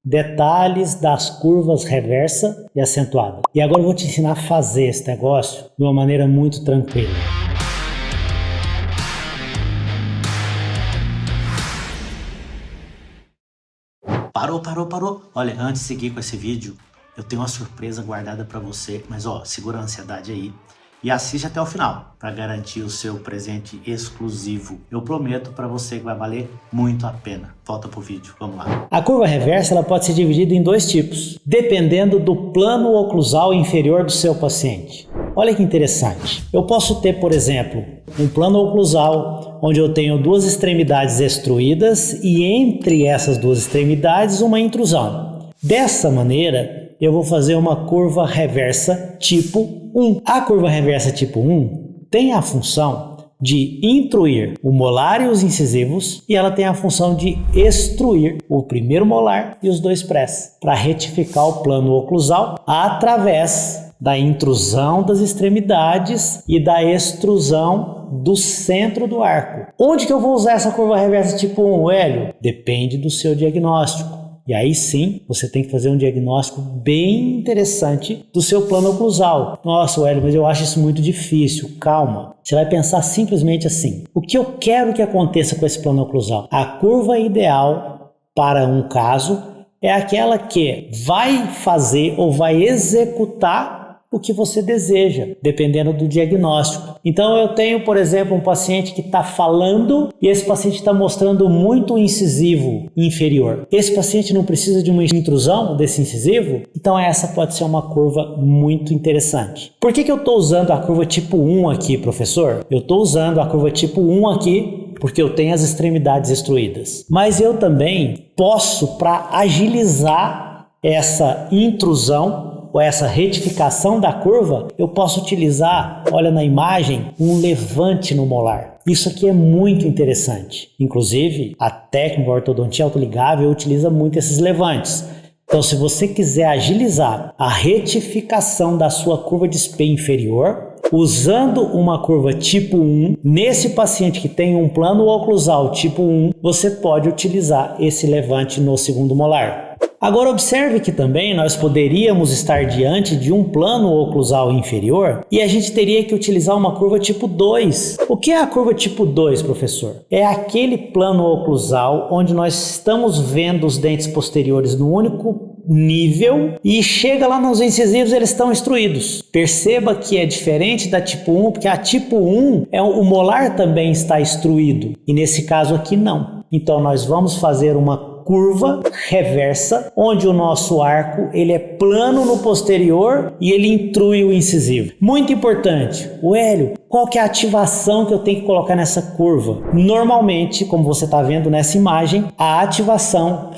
detalhes das curvas reversa e acentuada. E agora eu vou te ensinar a fazer esse negócio de uma maneira muito tranquila. Parou. Olha, antes de seguir com esse vídeo, eu tenho uma surpresa guardada para você, mas segura a ansiedade aí e assiste até o final para garantir o seu presente exclusivo. Eu prometo para você que vai valer muito a pena. Volta pro vídeo, vamos lá. A curva reversa ela pode ser dividida em dois tipos, dependendo do plano oclusal inferior do seu paciente. Olha que interessante. Eu posso ter, por exemplo, um plano oclusal onde eu tenho duas extremidades extruídas e entre essas duas extremidades uma intrusão. Dessa maneira, eu vou fazer uma curva reversa tipo 1. A curva reversa tipo 1 tem a função de intruir o molar e os incisivos e ela tem a função de extruir o primeiro molar e os dois prés para retificar o plano oclusal através da intrusão das extremidades e da extrusão do centro do arco. Onde que eu vou usar essa curva reversa tipo 1, Hélio? Depende do seu diagnóstico. E aí sim, você tem que fazer um diagnóstico bem interessante do seu plano oclusal. Nossa, Hélio, mas eu acho isso muito difícil. Calma. Você vai pensar simplesmente assim. O que eu quero que aconteça com esse plano oclusal? A curva ideal para um caso é aquela que vai fazer ou vai executar o que você deseja, dependendo do diagnóstico. Então eu tenho, por exemplo, um paciente que está falando e esse paciente está mostrando muito incisivo inferior. Esse paciente não precisa de uma intrusão desse incisivo? Então essa pode ser uma curva muito interessante. Por que eu estou usando a curva tipo 1 aqui, professor? Eu estou usando a curva tipo 1 aqui porque eu tenho as extremidades extruídas. Mas eu também posso, para agilizar essa intrusão, ou essa retificação da curva, eu posso utilizar, olha na imagem, um levante no molar. Isso aqui é muito interessante. Inclusive, a técnica ortodontia autoligável utiliza muito esses levantes. Então, se você quiser agilizar a retificação da sua curva de SPE inferior, usando uma curva tipo 1, nesse paciente que tem um plano oclusal tipo 1, você pode utilizar esse levante no segundo molar. Agora observe que também nós poderíamos estar diante de um plano oclusal inferior e a gente teria que utilizar uma curva tipo 2. O que é a curva tipo 2, professor? É aquele plano oclusal onde nós estamos vendo os dentes posteriores no único nível e chega lá nos incisivos, eles estão extruídos. Perceba que é diferente da tipo 1, porque a tipo 1 o molar também está extruído e nesse caso aqui não. Então nós vamos fazer uma curva reversa, onde o nosso arco ele é plano no posterior e ele intrui o incisivo. Muito importante, o Hélio, qual que é a ativação que eu tenho que colocar nessa curva? Normalmente, como você está vendo nessa imagem, a ativação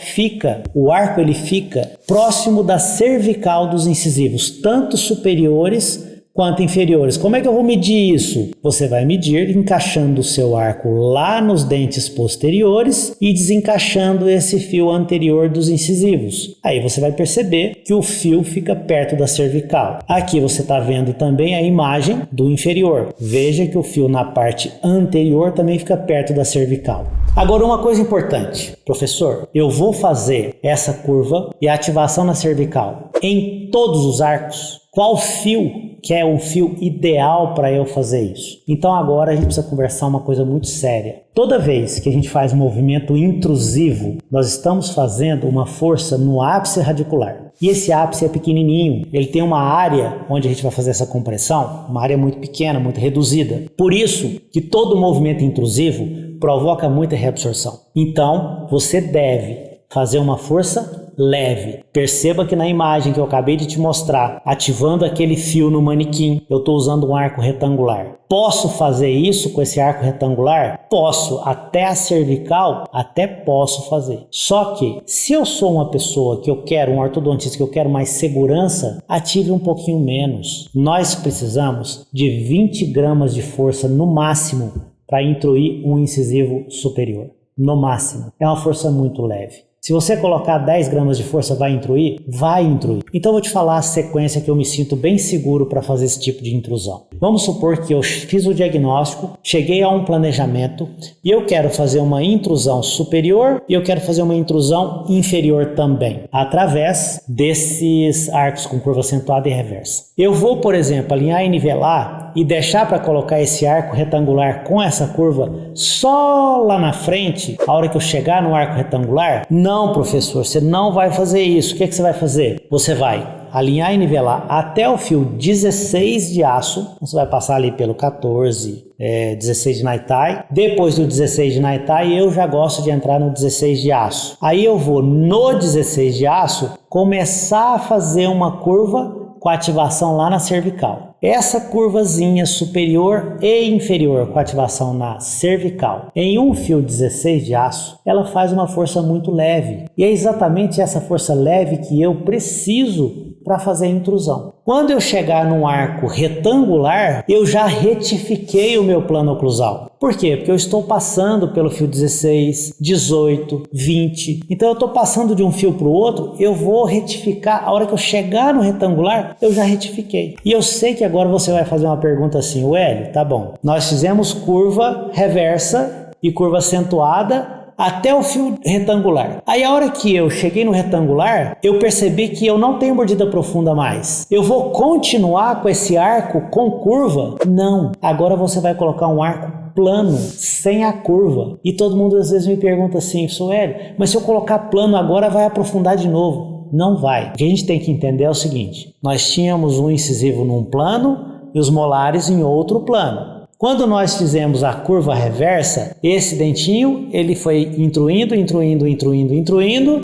o arco ele fica próximo da cervical dos incisivos, tanto superiores quanto inferiores. Como é que eu vou medir isso? Você vai medir encaixando o seu arco lá nos dentes posteriores e desencaixando esse fio anterior dos incisivos. Aí você vai perceber que o fio fica perto da cervical. Aqui você está vendo também a imagem do inferior. Veja que o fio na parte anterior também fica perto da cervical. Agora uma coisa importante, professor, eu vou fazer essa curva e a ativação na cervical em todos os arcos. Qual fio que é o fio ideal para eu fazer isso? Então agora a gente precisa conversar uma coisa muito séria. Toda vez que a gente faz um movimento intrusivo, nós estamos fazendo uma força no ápice radicular. E esse ápice é pequenininho, ele tem uma área onde a gente vai fazer essa compressão, uma área muito pequena, muito reduzida. Por isso que todo movimento intrusivo provoca muita reabsorção. Então você deve fazer uma força leve. Perceba que na imagem que eu acabei de te mostrar, ativando aquele fio no manequim, eu estou usando um arco retangular. Posso fazer isso com esse arco retangular? Posso. Até a cervical? Até posso fazer. Só que, se eu sou uma pessoa que eu quero, um ortodontista que eu quero mais segurança, ative um pouquinho menos. Nós precisamos de 20 gramas de força no máximo para intruir um incisivo superior. No máximo. É uma força muito leve. Se você colocar 10 gramas de força, vai intruir? Vai intruir. Então eu vou te falar a sequência que eu me sinto bem seguro para fazer esse tipo de intrusão. Vamos supor que eu fiz o diagnóstico, cheguei a um planejamento e eu quero fazer uma intrusão superior e eu quero fazer uma intrusão inferior também, através desses arcos com curva acentuada e reversa. Eu vou, por exemplo, alinhar e nivelar e deixar para colocar esse arco retangular com essa curva só lá na frente, a hora que eu chegar no arco retangular? Não, professor, você não vai fazer isso. O que você vai fazer? Você vai alinhar e nivelar até o fio 16 de aço, você vai passar ali pelo 14, 16 de Naitai. Depois do 16 de Naitai, eu já gosto de entrar no 16 de aço. Aí eu vou no 16 de aço começar a fazer uma curva com ativação lá na cervical. Essa curvazinha superior e inferior com ativação na cervical em um fio 16 de aço, ela faz uma força muito leve. E é exatamente essa força leve que eu preciso para fazer a intrusão. Quando eu chegar num arco retangular, eu já retifiquei o meu plano oclusal. Por quê? Porque eu estou passando pelo fio 16, 18, 20. Então eu estou passando de um fio para o outro, eu vou retificar. A hora que eu chegar no retangular, eu já retifiquei. E eu sei que agora você vai fazer uma pergunta assim, Hélio, tá bom. Nós fizemos curva reversa e curva acentuada até o fio retangular. Aí a hora que eu cheguei no retangular, eu percebi que eu não tenho mordida profunda mais. Eu vou continuar com esse arco com curva? Não. Agora você vai colocar um arco plano, sem a curva. E todo mundo às vezes me pergunta assim, Hélio, mas se eu colocar plano agora vai aprofundar de novo? Não vai. O que a gente tem que entender é o seguinte, nós tínhamos um incisivo num plano e os molares em outro plano. Quando nós fizemos a curva reversa, esse dentinho ele foi intruindo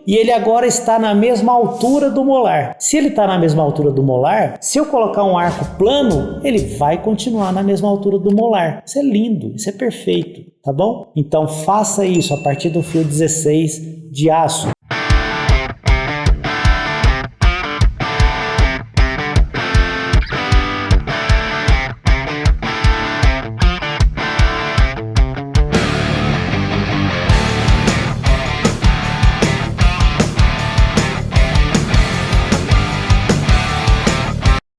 e ele agora está na mesma altura do molar. Se ele está na mesma altura do molar, se eu colocar um arco plano, ele vai continuar na mesma altura do molar. Isso é lindo, isso é perfeito, tá bom? Então faça isso a partir do fio 16 de aço.